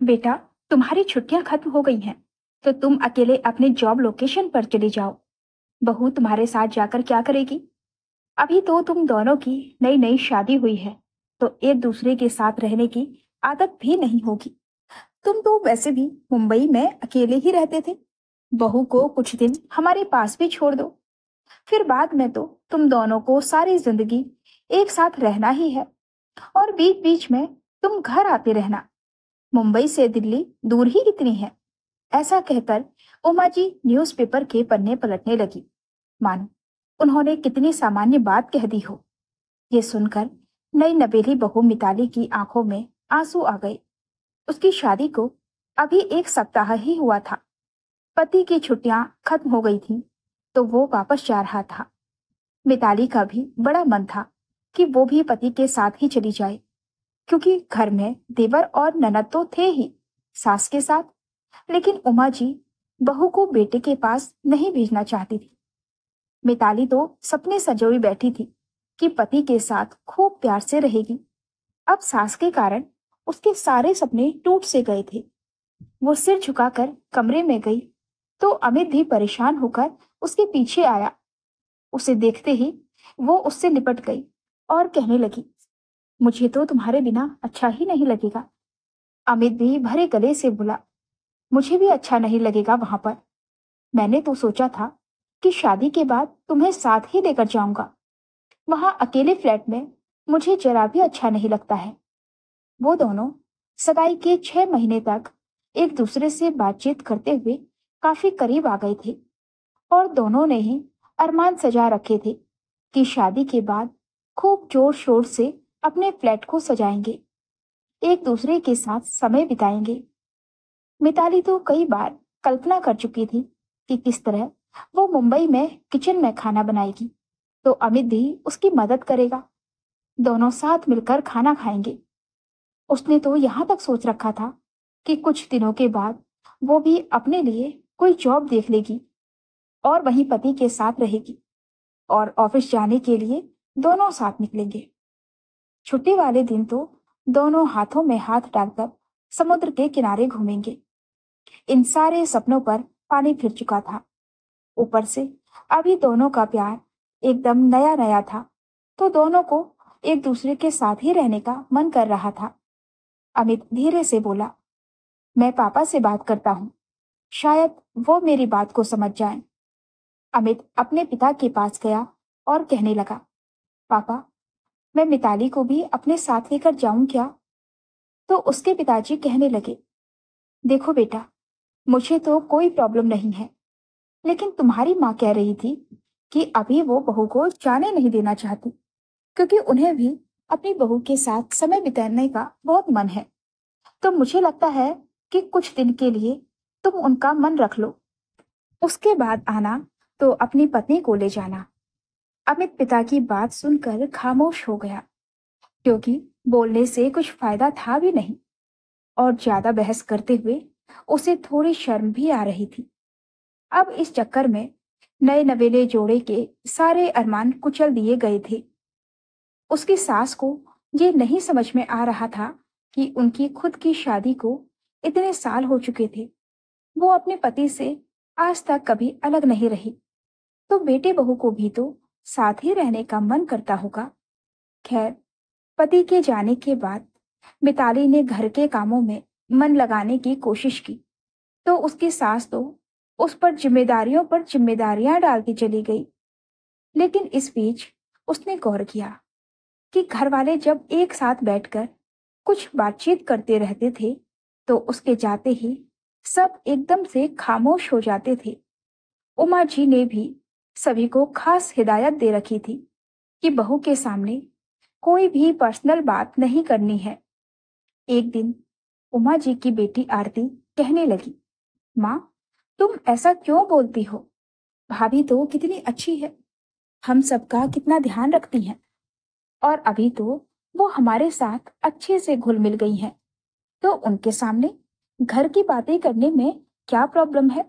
बेटा, तुम्हारी छुट्टियां खत्म हो गई हैं, तो तुम अकेले अपने जॉब लोकेशन पर चली जाओ। बहू तुम्हारे साथ जाकर क्या करेगी? अभी तो तुम दोनों की नई नई शादी हुई है, तो एक दूसरे के साथ रहने की आदत भी नहीं होगी। तुम तो वैसे भी मुंबई में अकेले ही रहते थे। बहू को कुछ दिन हमारे पास भी छोड़ दो, फिर बाद में तो तुम दोनों को सारी जिंदगी एक साथ रहना ही है। और बीच बीच में तुम घर आते रहना। मुंबई से दिल्ली दूर ही कितनी है? ऐसा कहकर उमा जी न्यूज़पेपर के पन्ने पलटने लगी, मानो उन्होंने कितनी सामान्य बात कह दी हो। ये सुनकर नई नवेली बहू मिताली की आंखों में आंसू आ गए। उसकी शादी को अभी एक सप्ताह ही हुआ था। पति की छुट्टियां खत्म हो गई थीं, तो वो वापस जा रहा था। मिताली का भी बड़ा मन था कि वो भी पति के साथ ही चली जाए, क्योंकि घर में देवर और ननद तो थे ही सास के साथ। लेकिन उमा जी बहू को बेटे के पास नहीं भेजना चाहती थी। मिताली तो सपने संजोई बैठी थी कि पति के साथ खूब प्यार से रहेगी। अब सास के कारण उसके सारे सपने टूट से गए थे। वो सिर झुकाकर कमरे में गई, तो अमित भी परेशान होकर उसके पीछे आया। उसे देखते ही वो उससे लिपट गई और कहने लगी, मुझे तो तुम्हारे बिना अच्छा ही नहीं लगेगा। अमित भी भरे गले से बोला, मुझे भी अच्छा नहीं लगेगा वहां पर। मैंने तो सोचा था कि शादी के बाद तुम्हें साथ ही लेकर जाऊंगा। वहां अकेले फ्लैट में मुझे जरा भी अच्छा नहीं लगता है। वो दोनों सगाई के 6 महीने तक एक दूसरे से बातचीत करते हुए काफी करीब आ गए थे, और दोनों ने ही अरमान सजा रखे थे कि शादी के बाद खूब जोर शोर से अपने फ्लैट को सजाएंगे, एक दूसरे के साथ समय बिताएंगे। मिताली तो कई बार कल्पना कर चुकी थी कि किस तरह वो मुंबई में किचन में खाना बनाएगी, तो अमित भी उसकी मदद करेगा। दोनों साथ मिलकर खाना खाएंगे। उसने तो यहाँ तक सोच रखा था कि कुछ दिनों के बाद वो भी अपने लिए कोई जॉब देख लेगी और वहीं पति के साथ रहेगी, और ऑफिस जाने के लिए दोनों साथ निकलेंगे। छुट्टी वाले दिन तो दोनों हाथों में हाथ डालकर समुद्र के किनारे घूमेंगे। इन सारे सपनों पर पानी फिर चुका था। ऊपर से अभी दोनों का प्यार एकदम नया नया था, तो दोनों को एक दूसरे के साथ ही रहने का मन कर रहा था। अमित धीरे से बोला, मैं पापा से बात करता हूँ, शायद वो मेरी बात को समझ जाएं। अमित अपने पिता के पास गया और कहने लगा, पापा, मैं मिताली को भी अपने साथ लेकर जाऊं क्या? तो उसके पिताजी कहने लगे, देखो बेटा, मुझे तो कोई प्रॉब्लम नहीं है, लेकिन तुम्हारी माँ कह रही थी कि अभी वो बहू को जाने नहीं देना चाहती, क्योंकि उन्हें भी अपनी बहू के साथ समय बिताने का बहुत मन है। तो मुझे लगता है कि कुछ दिन के लिए तुम उनका मन रख लो, उसके बाद आना तो अपनी पत्नी को ले जाना। अमित पिता की बात सुनकर खामोश हो गया, क्योंकि बोलने से कुछ फायदा था भी नहीं, और ज्यादा बहस करते हुए उसे थोड़ी शर्म भी आ रही थी। अब इस चक्कर में नए नवेले जोड़े के सारे अरमान कुचल दिए गए थे। उसकी सास को ये नहीं समझ में आ रहा था कि उनकी खुद की शादी को इतने साल हो चुके थे, वो अपने पति से आज तक कभी अलग नहीं रही, तो बेटे बहू को भी तो साथ ही रहने का मन करता होगा। खैर, पति के जाने के बाद मिताली ने घर के कामों में मन लगाने की कोशिश की, तो उसकी सास तो उस पर जिम्मेदारियां डालती चली गई। लेकिन इस बीच उसने गौर किया कि घर वाले जब एक साथ बैठकर कुछ बातचीत करते रहते थे, तो उसके जाते ही सब एकदम से खामोश हो जाते थे। उमा जी ने भी सभी को खास हिदायत दे रखी थी कि बहू के सामने कोई भी पर्सनल बात नहीं करनी है। एक दिन उमा जी की बेटी आरती कहने लगी, माँ, तुम ऐसा क्यों बोलती हो? भाभी तो कितनी अच्छी है, हम सबका कितना ध्यान रखती हैं, और अभी तो वो हमारे साथ अच्छे से घुल मिल गई हैं, तो उनके सामने घर की बातें करने में क्या प्रॉब्लम है?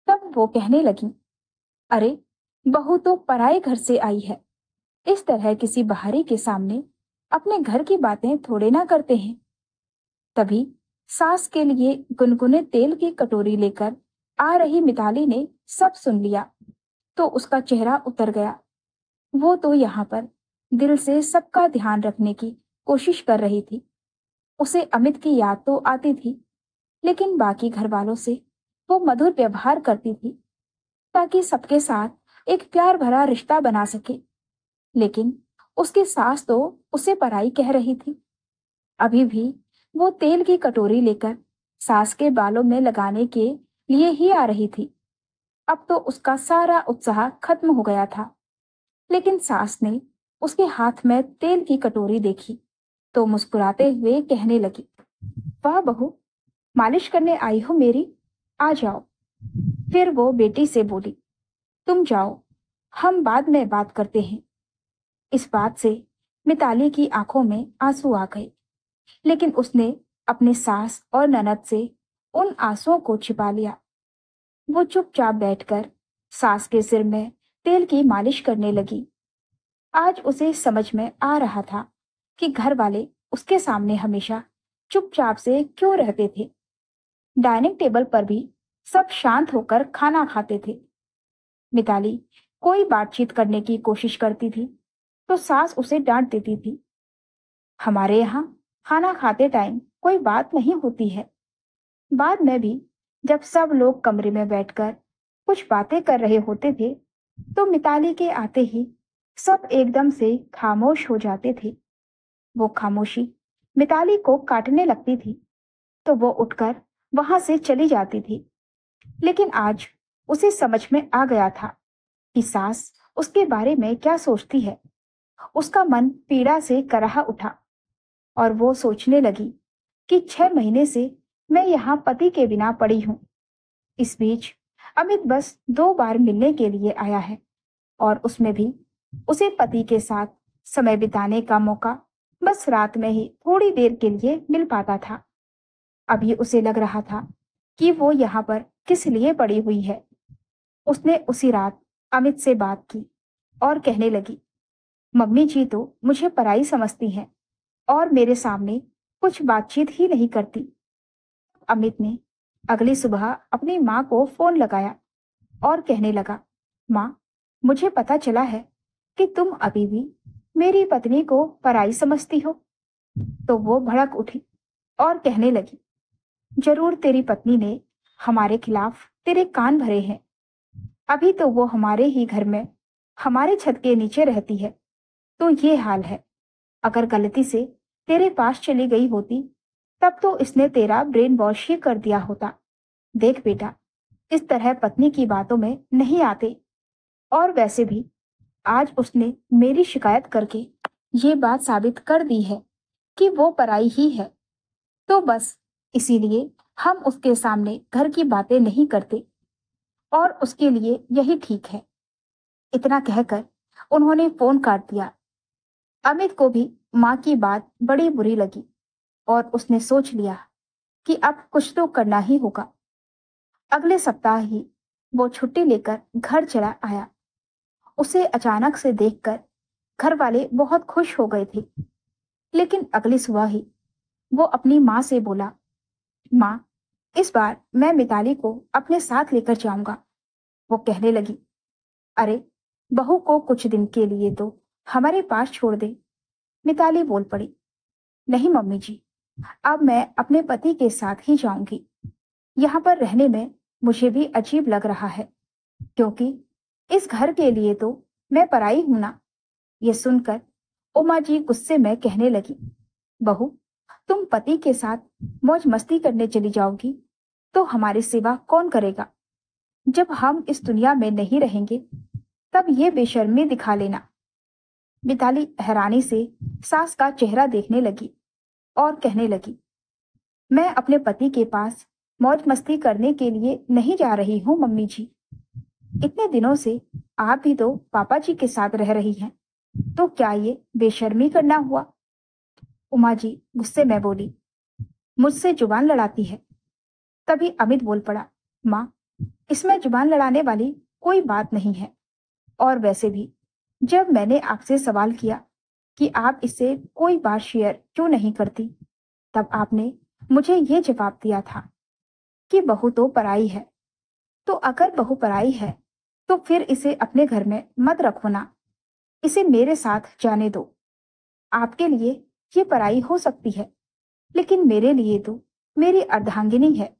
तब वो कहने लगी, अरे, बहू तो पराए घर से आई है, इस तरह किसी बाहरी के सामने अपने घर की बातें थोड़े ना करते हैं। तभी सास के लिए गुनगुने तेल की कटोरी लेकर आ रही मिताली ने सब सुन लिया तो उसका चेहरा उतर गया। वो तो यहाँ पर दिल से सबका ध्यान रखने की कोशिश कर रही थी। उसे अमित की याद तो आती थी, लेकिन बाकी घर वालों से वो मधुर व्यवहार करती थी ताकि सबके साथ एक प्यार भरा रिश्ता बना सके। लेकिन उसकी सास तो उसे पराई कह रही थी। अभी भी वो तेल की कटोरी लेकर सास के बालों में लगाने के लिए ही आ रही थी। अब तो उसका सारा उत्साह खत्म हो गया था। लेकिन सास ने उसके हाथ में तेल की कटोरी देखी तो मुस्कुराते हुए कहने लगी, वाह बहू, मालिश करने आई हो मेरी, आ जाओ। फिर वो बेटी से बोली, तुम जाओ, हम बाद में बात करते हैं। इस बात से मिताली की आंखों में आंसू आ गए, लेकिन उसने अपने सास और ननद से उन आंसुओं को छिपा लिया। वो चुपचाप बैठकर सास के सिर में तेल की मालिश करने लगी। आज उसे समझ में आ रहा था कि घर वाले उसके सामने हमेशा चुपचाप से क्यों रहते थे। डाइनिंग टेबल पर भी सब शांत होकर खाना खाते थे। मिताली कोई बातचीत करने की कोशिश करती थी तो सास उसे डांट देती थी। हमारे यहाँ खाना खाते टाइम कोई बात नहीं होती है। बाद में भी जब सब लोग कमरे में बैठकर कुछ बातें कर रहे होते थे तो मिताली के आते ही सब एकदम से खामोश हो जाते थे। वो खामोशी मिताली को काटने लगती थी तो वो उठकर वहां से चली जाती थी। लेकिन आज उसे समझ में आ गया था कि सास उसके बारे में क्या सोचती है। उसका मन पीड़ा से कराह उठा और वो सोचने लगी कि 6 महीने से मैं यहाँ पति के बिना पड़ी हूँ। इस बीच अमित बस 2 बार मिलने के लिए आया है और उसमें भी उसे पति के साथ समय बिताने का मौका बस रात में ही थोड़ी देर के लिए मिल पाता था। अभी उसे लग रहा था कि वो यहाँ पर किस लिए पड़ी हुई है। उसने उसी रात अमित से बात की और कहने लगी, मम्मी जी तो मुझे पराई समझती हैं और मेरे सामने कुछ बातचीत ही नहीं करती। अमित ने अगली सुबह अपनी माँ को फोन लगाया और कहने लगा, माँ, मुझे पता चला है कि तुम अभी भी मेरी पत्नी को पराई समझती हो। तो वो भड़क उठी और कहने लगी, जरूर तेरी पत्नी ने हमारे खिलाफ तेरे कान भरे हैं। अभी तो वो हमारे ही घर में हमारे छत के नीचे रहती है तो ये हाल है। अगर गलती से तेरे पास चली गई होती तब तो इसने तेरा ब्रेन वॉश ही कर दिया होता। देख बेटा, इस तरह पत्नी की बातों में नहीं आते। और वैसे भी आज उसने मेरी शिकायत करके ये बात साबित कर दी है कि वो पराई ही है। तो बस इसीलिए हम उसके सामने घर की बातें नहीं करते और उसके लिए यही ठीक है। इतना कहकर उन्होंने फोन काट दिया। अमित को भी माँ की बात बड़ी बुरी लगी और उसने सोच लिया कि अब कुछ तो करना ही होगा। अगले सप्ताह ही वो छुट्टी लेकर घर चला आया। उसे अचानक से देखकर घर वाले बहुत खुश हो गए थे। लेकिन अगली सुबह ही वो अपनी माँ से बोला, माँ, इस बार मैं मिताली को अपने साथ लेकर जाऊंगा। वो कहने लगी, अरे, बहू को कुछ दिन के लिए तो हमारे पास छोड़ दे। मिताली बोल पड़ी, नहीं मम्मी जी, अब मैं अपने पति के साथ ही जाऊंगी। यहाँ पर रहने में मुझे भी अजीब लग रहा है, क्योंकि इस घर के लिए तो मैं पराई हूं ना। ये सुनकर उमा जी गुस्से में कहने लगी, बहू, तुम पति के साथ मौज मस्ती करने चली जाओगी तो हमारी सेवा कौन करेगा। जब हम इस दुनिया में नहीं रहेंगे तब ये बेशर्मी दिखा लेना। मिताली हैरानी से सास का चेहरा देखने लगी और कहने लगी, मैं अपने पति के पास मौज मस्ती करने के लिए नहीं जा रही हूँ मम्मी जी। इतने दिनों से आप भी तो पापा जी के साथ रह रही हैं, तो क्या ये बेशर्मी करना हुआ। उमा जी गुस्से में बोली, मुझसे जुबान लड़ाती है। तभी अमित बोल पड़ा, माँ, इसमें जुबान लड़ाने वाली कोई बात नहीं है। और वैसे भी जब मैंने आपसे सवाल किया कि आप इससे कोई बात शेयर क्यों नहीं करती, तब आपने मुझे ये जवाब दिया था कि बहू तो पराई है। तो अगर बहू पराई है तो फिर इसे अपने घर में मत रखो ना, इसे मेरे साथ जाने दो। आपके लिए ये पराई हो सकती है, लेकिन मेरे लिए तो मेरी अर्धांगिनी है,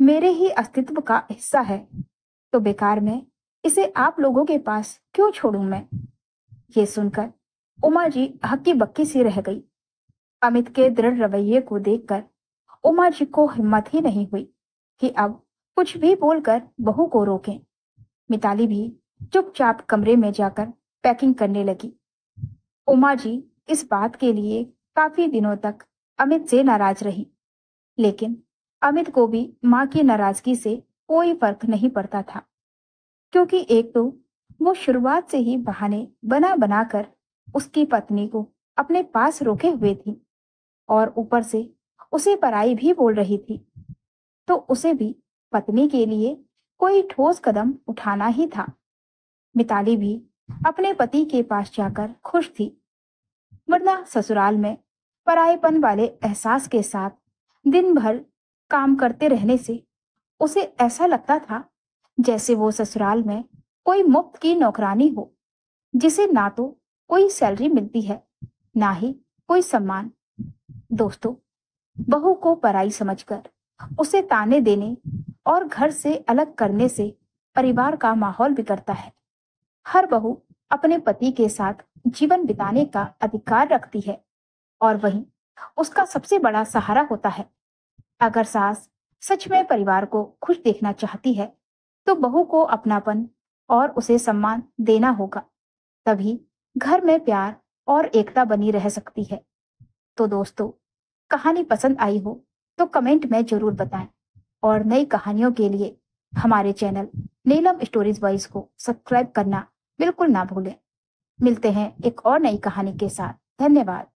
मेरे ही अस्तित्व का हिस्सा है। तो बेकार में इसे आप लोगों के पास क्यों छोड़ूं मैं? ये सुनकर उमा जी हक्की बक्की सी रह गई। अमित के दृढ़ रवैये को देखकर उमा जी को हिम्मत ही नहीं हुई कि अब कुछ भी बोलकर बहू को रोकें। मिताली भी चुपचाप कमरे में जाकर पैकिंग करने लगी। उमा जी इस बात के लिए काफी दिनों तक अमित से नाराज रही, लेकिन अमित को भी माँ की नाराजगी से कोई फर्क नहीं पड़ता था, क्योंकि एक तो वो शुरुआत से ही बहाने बना बनाकर उसकी पत्नी को अपने पास रोके हुए थी, और ऊपर से उसे पराई भी बोल रही थी। तो उसे भी पत्नी के लिए कोई ठोस कदम उठाना ही था। मिताली भी अपने पति के पास जाकर खुश थी, वरना ससुराल में परायेपन वाले एहसास के साथ दिन भर काम करते रहने से उसे ऐसा लगता था जैसे वो ससुराल में कोई मुफ्त की नौकरानी हो, जिसे ना तो कोई सैलरी मिलती है, ना ही कोई सम्मान। दोस्तों, बहू को पराई समझकर उसे ताने देने और घर से अलग करने से परिवार का माहौल बिगड़ता है। हर बहू अपने पति के साथ जीवन बिताने का अधिकार रखती है, और वही उसका सबसे बड़ा सहारा होता है। अगर सास सच में परिवार को खुश देखना चाहती है तो बहू को अपनापन और उसे सम्मान देना होगा, तभी घर में प्यार और एकता बनी रह सकती है। तो दोस्तों, कहानी पसंद आई हो तो कमेंट में जरूर बताएं, और नई कहानियों के लिए हमारे चैनल नीलम स्टोरीज वॉइस को सब्सक्राइब करना बिल्कुल ना भूलें। मिलते हैं एक और नई कहानी के साथ। धन्यवाद।